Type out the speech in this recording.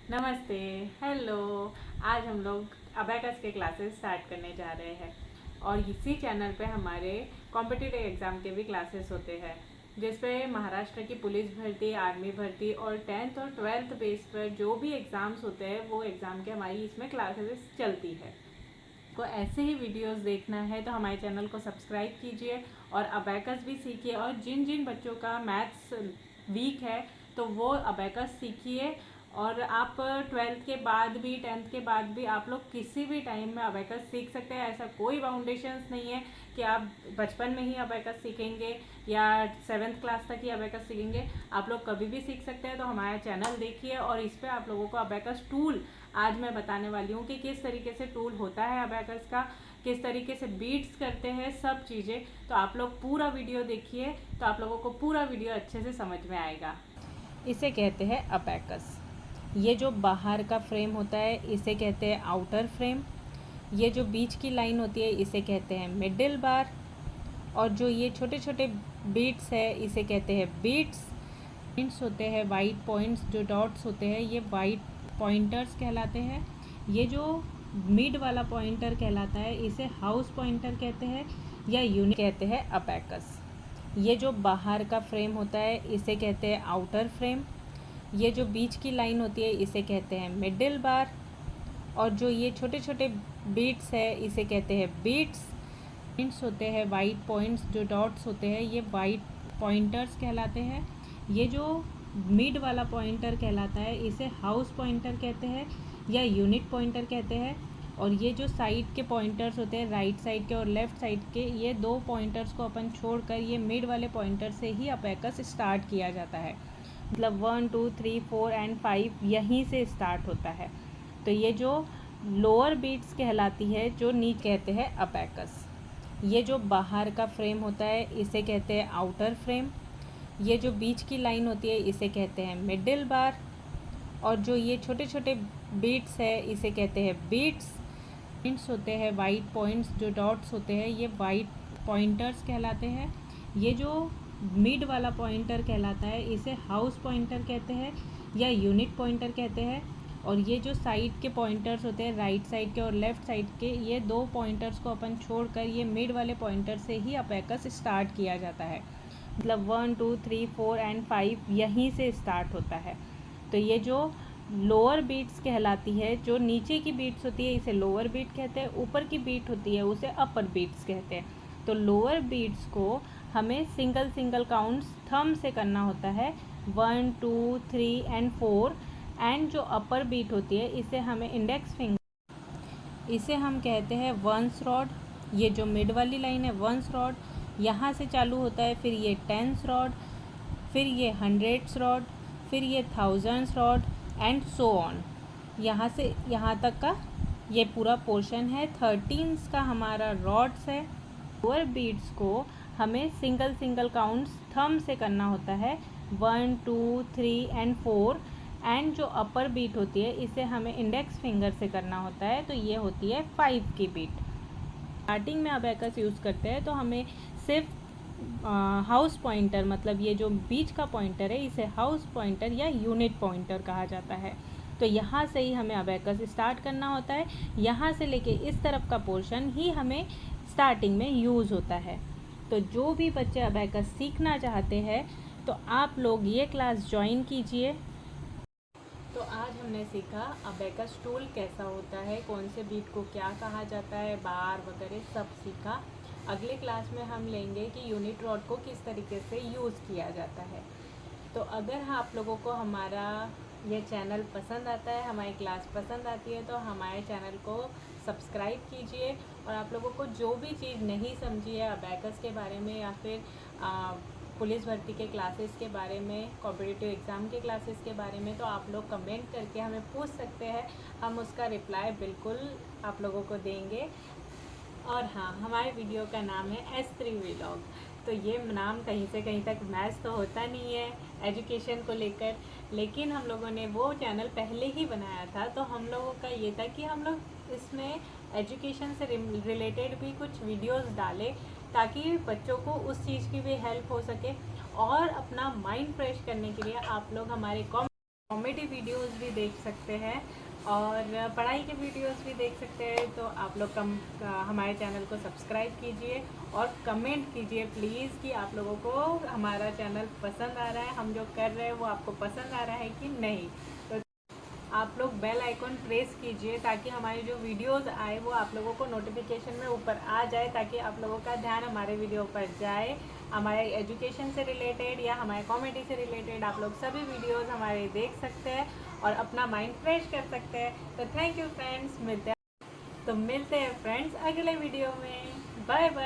नमस्ते। हेलो। आज हम लोग अबैकस के क्लासेस स्टार्ट करने जा रहे हैं और इसी चैनल पे हमारे कॉम्पिटिटिव एग्ज़ाम के भी क्लासेस होते हैं, जिस पे महाराष्ट्र की पुलिस भर्ती, आर्मी भर्ती और 10th और 12th बेस पर जो भी एग्ज़ाम्स होते हैं वो एग्ज़ाम के हमारी इसमें क्लासेस चलती है। को ऐसे ही वीडियोस देखना है तो हमारे चैनल को सब्सक्राइब कीजिए और अबैकस भी सीखिए। और जिन जिन बच्चों का मैथ्स वीक है तो वो अबैकस सीखिए। और आप 12th के बाद भी 10th के बाद भी आप लोग किसी भी टाइम में अबैकस सीख सकते हैं। ऐसा कोई बाउंडेशंस नहीं है कि आप बचपन में ही अबैकस सीखेंगे या 7th क्लास तक ही अबैकस सीखेंगे। आप लोग कभी भी सीख सकते हैं। तो हमारा चैनल देखिए और इस पर आप लोगों को अबैकस टूल आज मैं बताने वाली हूँ कि किस तरीके से टूल होता है अबैकस का, किस तरीके से बीट्स करते हैं, सब चीज़ें। तो आप लोग पूरा वीडियो देखिए तो आप लोगों को पूरा वीडियो अच्छे से समझ में आएगा। इसे कहते हैं अबैकस। ये जो बाहर का फ्रेम होता है इसे कहते हैं आउटर फ्रेम। ये जो बीच की लाइन होती है इसे कहते हैं मिडिल बार। और जो ये छोटे छोटे बीट्स है इसे कहते हैं बीट्स। पॉइंट्स होते हैं वाइट पॉइंट्स, जो डॉट्स होते हैं ये वाइट पॉइंटर्स कहलाते हैं। ये जो मिड वाला पॉइंटर कहलाता है इसे हाउस पॉइंटर कहते हैं या यूनिट कहते हैं अबैकस। ये जो बाहर का फ्रेम होता है इसे कहते हैं आउटर फ्रेम। ये जो बीच की लाइन होती है इसे कहते हैं मिडिल बार। और जो ये छोटे छोटे बीट्स है इसे कहते हैं बीट्स। पॉइंट्स होते हैं वाइट पॉइंट्स, जो डॉट्स होते हैं ये वाइट पॉइंटर्स कहलाते हैं। ये जो मिड वाला पॉइंटर कहलाता है इसे हाउस पॉइंटर कहते हैं या यूनिट पॉइंटर कहते हैं। और ये जो साइड के पॉइंटर्स होते हैं, राइट साइड के और लेफ़्ट साइड के, ये दो पॉइंटर्स को अपन छोड़कर ये मिड वाले पॉइंटर से ही अबैकस स्टार्ट किया जाता है। मतलब 1 2 3 4 एंड 5 यहीं से स्टार्ट होता है। तो ये जो लोअर बीट्स कहलाती है, जो नीचे कहते हैं अबैकस। ये जो बाहर का फ्रेम होता है इसे कहते हैं आउटर फ्रेम। ये जो बीच की लाइन होती है इसे कहते हैं मिडिल बार। और जो ये छोटे छोटे बीट्स है इसे कहते हैं बीट्स। पॉइंट्स होते हैं वाइट पॉइंट्स, जो डॉट्स होते हैं ये वाइट पॉइंटर्स कहलाते हैं। ये जो मिड वाला पॉइंटर कहलाता है इसे हाउस पॉइंटर कहते हैं या यूनिट पॉइंटर कहते हैं। और ये जो साइड के पॉइंटर्स होते हैं, राइट साइड के और लेफ़्ट साइड के, ये दो पॉइंटर्स को अपन छोड़कर ये मिड वाले पॉइंटर से ही अबैकस स्टार्ट किया जाता है। मतलब 1 2 3 4 एंड 5 यहीं से स्टार्ट होता है। तो ये जो लोअर बीट्स कहलाती है, जो नीचे की बीट्स होती है इसे लोअर बीट कहते हैं, ऊपर की बीट होती है उसे अपर बीट्स कहते हैं। तो लोअर बीट्स को हमें सिंगल सिंगल काउंट्स थंब से करना होता है, 1 2 3 एंड 4। एंड जो अपर बीट होती है इसे हमें इंडेक्स फिंगर, इसे हम कहते हैं वंस रॉड। ये जो मिड वाली लाइन है वंस रॉड, यहाँ से चालू होता है, फिर ये टेंस रॉड, फिर ये हंड्रेड्स रॉड, फिर ये thousands rod and so on. यहाँ से यहाँ तक का ये पूरा पोर्शन है। 13 का हमारा रॉड्स है। लोअर बीट्स को हमें सिंगल सिंगल काउंट्स थंब से करना होता है, 1 2 3 एंड 4। एंड जो अपर बीट होती है इसे हमें इंडेक्स फिंगर से करना होता है, तो ये होती है 5 की बीट। स्टार्टिंग में अबैकस यूज़ करते हैं तो हमें सिर्फ हाउस पॉइंटर, मतलब ये जो बीच का पॉइंटर है इसे हाउस पॉइंटर या यूनिट पॉइंटर कहा जाता है। तो यहाँ से ही हमें अबैकस स्टार्ट करना होता है। यहाँ से लेके इस तरफ का पोर्शन ही हमें स्टार्टिंग में यूज़ होता है। तो जो भी बच्चे अबैकस सीखना चाहते हैं तो आप लोग ये क्लास ज्वाइन कीजिए। तो आज हमने सीखा अबैकस टूल कैसा होता है, कौन से बीट को क्या कहा जाता है, बार वगैरह सब सीखा। अगले क्लास में हम लेंगे कि यूनिट रॉड को किस तरीके से यूज़ किया जाता है। तो अगर आप लोगों को हमारा ये चैनल पसंद आता है, हमारी क्लास पसंद आती है, तो हमारे चैनल को सब्सक्राइब कीजिए। और आप लोगों को जो भी चीज़ नहीं समझी है अबैकस के बारे में या फिर पुलिस भर्ती के क्लासेस के बारे में, कॉम्पिटिटिव एग्ज़ाम के क्लासेस के बारे में, तो आप लोग कमेंट करके हमें पूछ सकते हैं। हम उसका रिप्लाई बिल्कुल आप लोगों को देंगे। और हाँ, हमारे वीडियो का नाम है S3 व्लॉग। तो ये नाम कहीं से कहीं तक मैच तो होता नहीं है एजुकेशन को लेकर, लेकिन हम लोगों ने वो चैनल पहले ही बनाया था। तो हम लोगों का ये था कि हम लोग इसमें एजुकेशन से रिलेटेड भी कुछ वीडियोस डालें, ताकि बच्चों को उस चीज़ की भी हेल्प हो सके। और अपना माइंड फ्रेश करने के लिए आप लोग हमारे कॉमेडी वीडियोस भी देख सकते हैं और पढ़ाई के वीडियोस भी देख सकते हैं। तो आप लोग हमारे चैनल को सब्सक्राइब कीजिए और कमेंट कीजिए प्लीज़ कि आप लोगों को हमारा चैनल पसंद आ रहा है, हम जो कर रहे हैं वो आपको पसंद आ रहा है कि नहीं। तो आप लोग बेल आइकॉन प्रेस कीजिए ताकि हमारी जो वीडियोस आए वो आप लोगों को नोटिफिकेशन में ऊपर आ जाए, ताकि आप लोगों का ध्यान हमारे वीडियो पर जाए। हमारे एजुकेशन से रिलेटेड या हमारे कॉमेडी से रिलेटेड आप लोग सभी वीडियोस हमारे देख सकते हैं और अपना माइंड फ्रेश कर सकते हैं। तो थैंक यू फ्रेंड्स, मिलते हैं फ्रेंड्स अगले वीडियो में। Bye bye.